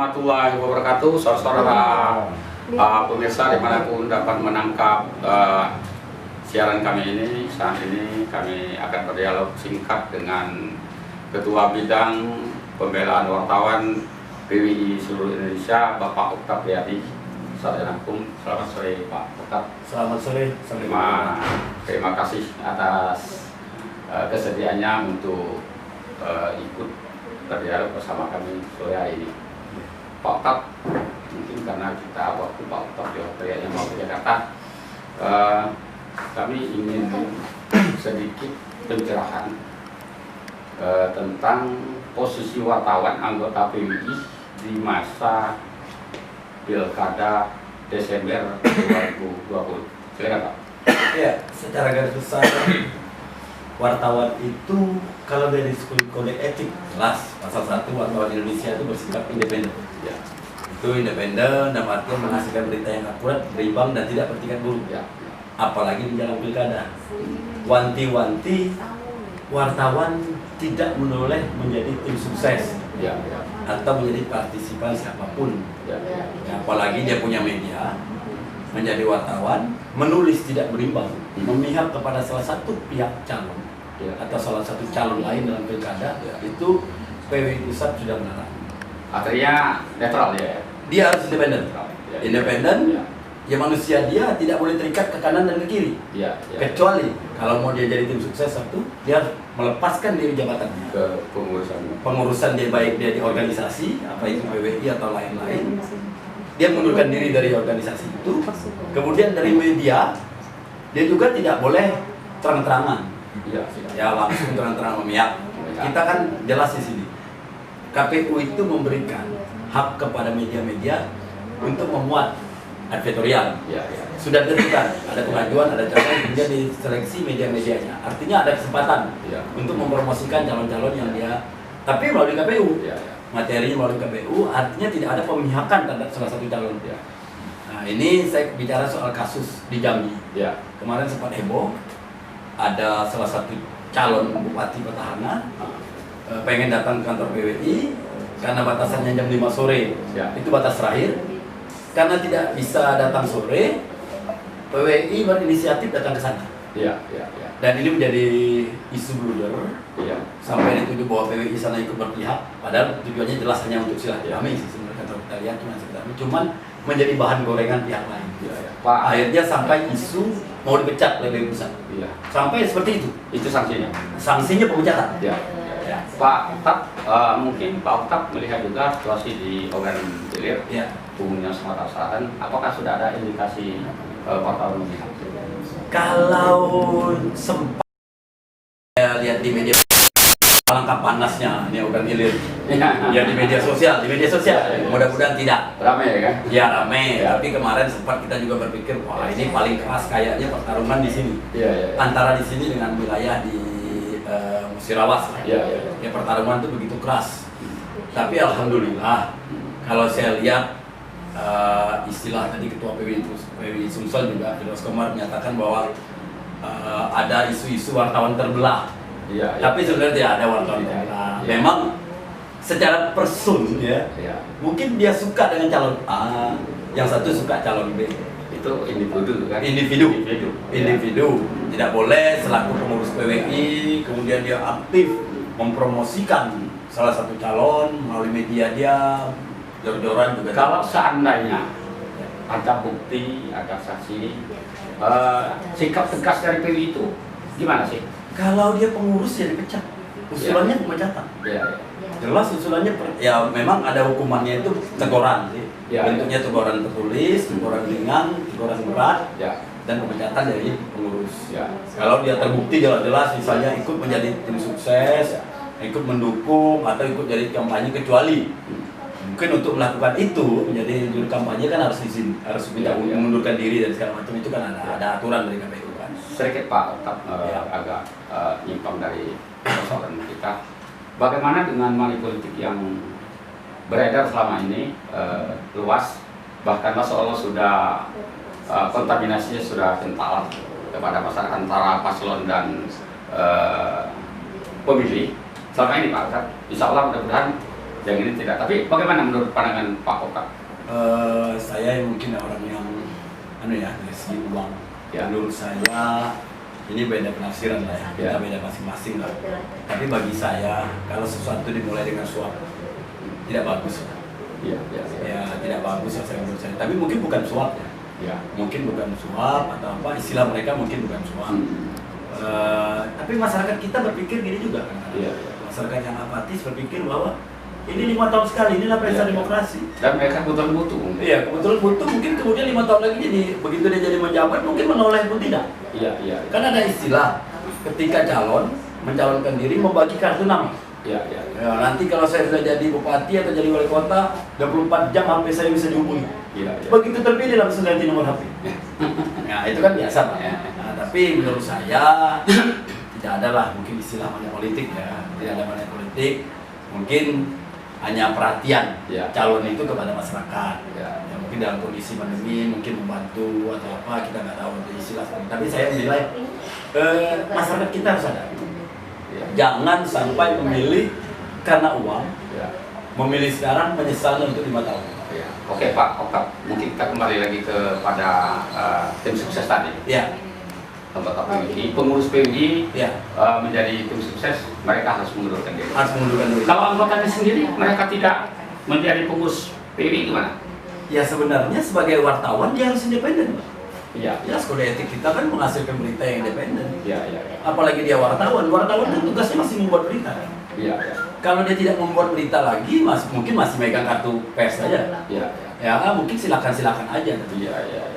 warahmatullahi wabarakatuh, saudara pemirsa dimanapun dapat menangkap siaran kami ini. Saat ini kami akan berdialog singkat dengan Ketua Bidang Pembelaan Wartawan PWI seluruh Indonesia, Bapak Octaviadi. Assalamualaikum, selamat sore Pak Octap. Selamat sore. Terima kasih atas kesediaannya untuk ikut berdialog bersama kami sore hari ini. Pak Octap, mungkin karena kita waktu Pak Octap di hotelnya mau ke Jakarta, kami ingin sedikit pencerahan tentang posisi wartawan anggota PWI di masa Pilkada Desember 2020. Silakan Pak. Ya, secara garis besar wartawan itu kalau dari kode etik jelas pasal 1 wartawan Indonesia itu bersikap independen. Ya. Itu independen dan artinya menghasilkan berita yang akurat, berimbang dan tidak bertingkat buruk. Ya. Apalagi di dalam pilkada. Wanti-wanti wartawan tidak menoleh menjadi tim sukses. Ya. Ya. Atau menjadi partisipan siapapun. Ya. Ya. Apalagi dia punya media, menjadi wartawan, menulis tidak berimbang, memihak kepada salah satu pihak calon atau salah satu calon lain dalam pilkada, itu PWI Pusat sudah melarang. Artinya netral ya. Dia harus independen. Ya. Independen, Ya. ya manusia dia tidak boleh terikat ke kanan dan ke kiri. Ya. Ya. Kecuali kalau mau dia jadi tim sukses satu, dia harus melepaskan diri jabatannya. Ke Pengurusan dia, baik dia di organisasi, apa itu PWI atau lain-lain, dia mengundurkan diri dari organisasi itu. Kemudian dari media, dia juga tidak boleh terang-terangan. Ya langsung terang-terangan memihak. Kita kan jelas di sini. KPU itu memberikan hak kepada media-media untuk memuat advertorial. Ya. Sudah ditentukan, ada pengajuan, ada calon, kemudian diseleksi media-medianya. Artinya ada kesempatan untuk mempromosikan calon-calon yang dia, tapi melalui KPU. Materinya melalui KPU, artinya tidak ada pemihakan terhadap salah satu calon. Nah, ini saya bicara soal kasus di Jambi. Kemarin sempat heboh, ada salah satu calon bupati petahana pengen datang ke kantor PWI karena batasannya jam 5 sore. Itu batas terakhir. Karena tidak bisa datang sore, PWI berinisiatif datang ke sana. Dan ini menjadi isu blunder. Sampai dituduh bahwa PWI sana ikut berpihak, padahal tujuannya jelas hanya untuk silaturahmi. Sebenarnya kalau kita lihat cuma silaturahmi, cuman menjadi bahan gorengan pihak lain. Akhirnya sampai isu mau dipecat oleh PWI Pusat. Sampai seperti itu. Itu sanksinya. Sanksinya pemecatan. Pak Octap, mungkin Pak Octap melihat juga situasi di Ogan Ilir, Bumbunya Sumatera Selatan. Apakah sudah ada indikasi wartawan memihak? Kalau sempat saya lihat di media, alangkah panasnya ini Ogan Ilir. Ya di media sosial, mudah-mudahan tidak. Ramai ya kan? Ya ramai. Tapi kemarin sempat kita juga berpikir, wah ini paling keras kayaknya pertarungan di sini. Antara di sini dengan wilayah di Musirawas. Ya pertarungan itu begitu keras. Tapi alhamdulillah, kalau saya lihat istilah tadi Ketua PWI Sumsel juga Firdaus Komar menyatakan bahwa ada isu-isu wartawan terbelah. Tapi sebenarnya tidak ada wartawan terbelah. Memang secara person mungkin dia suka dengan calon A, yang satu suka calon B. Itu individu kan? Individu. Tidak boleh selaku pengurus PWI kemudian dia aktif mempromosikan salah satu calon melalui media dia, jor-joran juga. Kalau seandainya ada bukti, ada saksi, sikap tegas dari PWI itu gimana sih? Kalau dia pengurus ya dipecat, usulannya pemecatan. Jelas usulannya, ya memang ada hukumannya itu teguran sih. Bentuknya teguran tertulis, teguran ringan, teguran berat, dan pemecatan dari pengurus. Kalau dia terbukti jelas-jelas misalnya ikut menjadi tim sukses, ikut mendukung atau ikut jadi kampanye, kecuali mungkin untuk melakukan itu menjadi juru kampanye kan harus izin, harus minta mengundurkan diri dan segala macam, itu kan ada aturan dari KPU kan. Sedikit Pak Octap agak nyimpang dari persoalan kita. Bagaimana dengan money politik yang beredar selama ini luas, bahkan seolah sudah kontaminasinya sudah kental kepada masyarakat antara paslon dan pemilih. Selama ini Pak Octap, insya Allah mudah-mudahan yang ini tidak. Tapi bagaimana menurut pandangan Pak Okap? Saya mungkin orang yang dari segi uang. Ya. Menurut saya ini beda penafsiran lah ya. Kita beda masing-masing lah. Tapi bagi saya kalau sesuatu dimulai dengan suap tidak bagus. Ya tidak bagus saya menurut saya. Tapi mungkin bukan suap ya. Ya, mungkin bukan suap atau apa, istilah mereka mungkin bukan suap. Tapi masyarakat kita berpikir gini juga kan. Masyarakat yang apatis berpikir bahwa ini 5 tahun sekali, inilah pesta demokrasi. Dan mereka kebetulan butuh. Iya, kebetulan butuh, mungkin kemudian 5 tahun lagi jadi begitu dia jadi menjabat mungkin menoleh pun tidak. Iya. Kan ada istilah ketika calon mencalonkan diri membagi kartu nama. Ya, nanti kalau saya sudah jadi bupati atau jadi wali kota, 24 jam HP saya bisa dihubungi. Begitu terpilih langsung ganti nomor HP. Nah, itu kan biasa Pak. Nah, tapi menurut saya tidak ada lah mungkin istilah money politik ya. Tidak ada money politik. Mungkin hanya perhatian calon itu kepada masyarakat. Ya, mungkin dalam kondisi pandemi mungkin membantu atau apa kita nggak tahu istilah. Tapi saya menilai masyarakat kita harus sadar. Jangan sampai memilih karena uang, memilih sekarang menyesalnya untuk 5 tahun. Oke Pak Okap, mungkin kita kembali lagi kepada tim sukses tadi. Anggota PWI, pengurus PWI menjadi tim sukses, mereka harus mengundurkan diri. Kalau anggotanya sendiri, mereka tidak menjadi pengurus PWI gimana? Ya sebenarnya sebagai wartawan dia harus independen. Jelas kode etik kita kan menghasilkan berita yang independen. Apalagi dia wartawan kan tugasnya masih membuat berita. Kalau dia tidak membuat berita lagi, mungkin masih megang kartu pers saja. Mungkin silakan aja.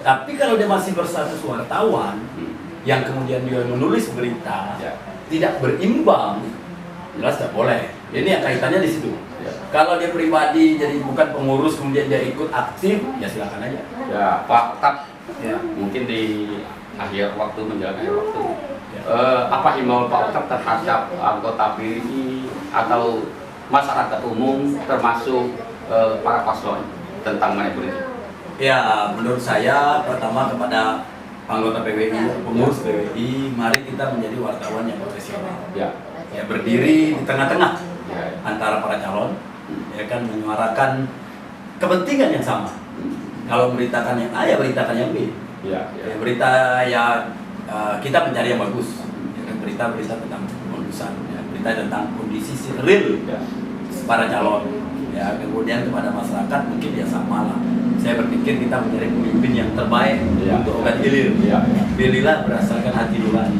Tapi kalau dia masih berstatus wartawan, yang kemudian dia menulis berita tidak berimbang, jelas tidak boleh. Ini yang kaitannya di situ. Kalau dia pribadi jadi bukan pengurus kemudian dia ikut aktif, ya silakan aja. Pak Okap, mungkin di akhir waktu menjelang akhir waktu, apa himbauan Pak Okap terhadap anggota PWI atau masyarakat umum termasuk para paslon tentang money politik? Ya, menurut saya pertama kepada anggota PWI, pengurus PWI, mari kita menjadi wartawan yang profesional. Berdiri di tengah-tengah antara para calon, menyuarakan kepentingan yang sama. Kalau beritakan yang A, ya beritakan yang B. Berita kita mencari yang bagus. Berita tentang keputusan, berita tentang kondisi real para calon. Kemudian kepada masyarakat mungkin ya sama lah. Saya berpikir kita mencari pemimpin yang terbaik untuk obat hilir. Pilihlah berdasarkan hati nurani.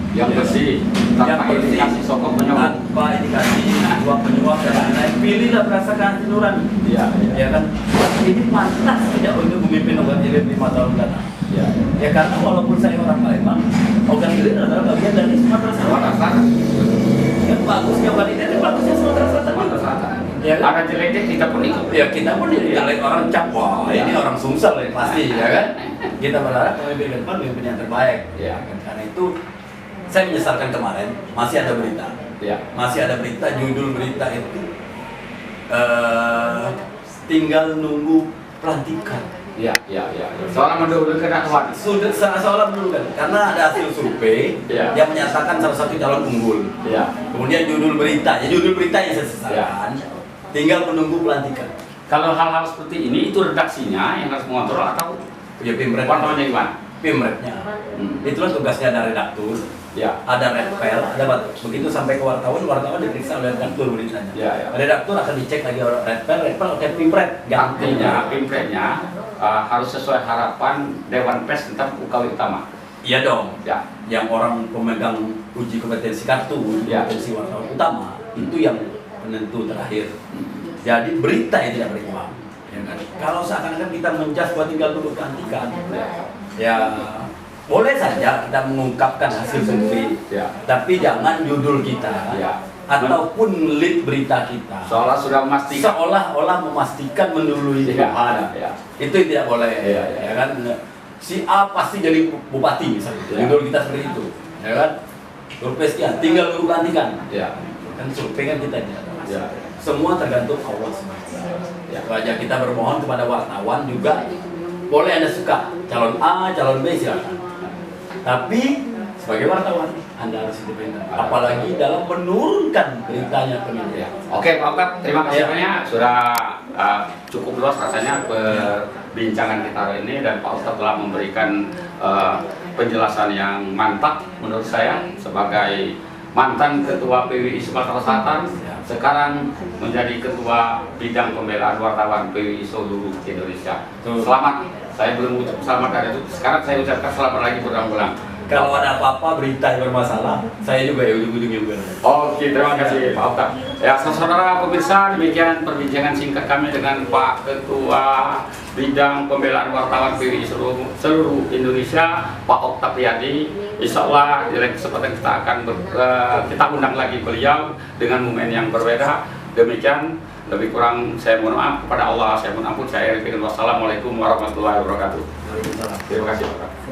Yang bersih, tanpa indikasi sokong menyokong, tanpa indikasi suap menyuap dan lain-lain. Pilihlah berdasarkan hati nurani. Kan? Ini pantas tidak untuk memimpin obat hilir 5 tahun datang. Karena walaupun saya orang Palembang, obat hilir adalah bagian dari Sumatera Selatan. Yang bagusnya obat hilir, bagusnya Sumatera Selatan. Ada jeleknya kita pun ikut. Kita pun jelek orang cap, wah ini orang Sumsel pasti, kan? Kita berharap pemimpin depan pemimpin yang terbaik. Karena itu saya menyesalkan kemarin masih ada berita, judul berita itu tinggal nunggu pelantikan. Seolah mendahulukan akhwat. Seolah mendahulukan karena ada hasil survei yang menyatakan salah satu calon unggul. Kemudian judul berita yang saya sesalkan, tinggal menunggu pelantikan. Kalau hal-hal seperti ini itu redaksinya yang harus mengontrol atau wartawannya gimana? Pimretnya. Itulah tugasnya ada redaktur. Ada redpel, ada begitu sampai ke wartawan diperiksa oleh redaktur beritanya. Redaktur akan dicek lagi oleh redpel oke pimret. Artinya pimretnya harus sesuai harapan Dewan Pers tentang UKW utama. Iya dong. Yang orang pemegang uji kompetensi kartu, kompetensi wartawan utama itu yang penentu terakhir. Jadi berita yang tidak berimbang. Kalau seakan-akan kita menjas buat tinggal dulu pelantikan, boleh saja kita mengungkapkan hasil survei, tapi jangan judul kita ataupun lead berita kita seolah-olah memastikan mendului Tuhan. Itu tidak boleh. Kan si A pasti jadi bupati misalnya, judul kita seperti itu, kan? Survei sekian, tinggal nunggu pelantikan. Kan survei kan kita tidak ada. Semua tergantung Allah SWT. Itu aja kita bermohon kepada wartawan juga, boleh Anda suka calon A, calon B silakan. Tapi sebagai wartawan Anda harus independen. Apalagi dalam menurunkan beritanya ke media. Oke Pak Okat, terima kasih banyak sudah cukup luas rasanya perbincangan kita hari ini, dan Pak Ustadz telah memberikan penjelasan yang mantap menurut saya sebagai mantan Ketua PWI Sumatera Selatan, sekarang menjadi Ketua Bidang Pembelaan Wartawan PWI seluruh Indonesia. Selamat, saya belum ucap selamat hari itu, sekarang saya ucapkan selamat lagi berulang-ulang. Kalau ada apa-apa berita yang bermasalah, saya juga ya ujung-ujungnya juga. Oke, terima kasih Pak Okat. Ya, saudara pemirsa, demikian perbincangan singkat kami dengan Pak Ketua Bidang Pembelaan Wartawan PWI seluruh Indonesia, Pak Octaviadi. Insya Allah di lain kesempatan kita akan kita undang lagi beliau dengan momen yang berbeda. Demikian, lebih kurang saya mohon maaf kepada Allah, saya mohon ampun, saya akhiri. Wassalamualaikum warahmatullahi wabarakatuh. Waalaikumsalam. Terima kasih Pak.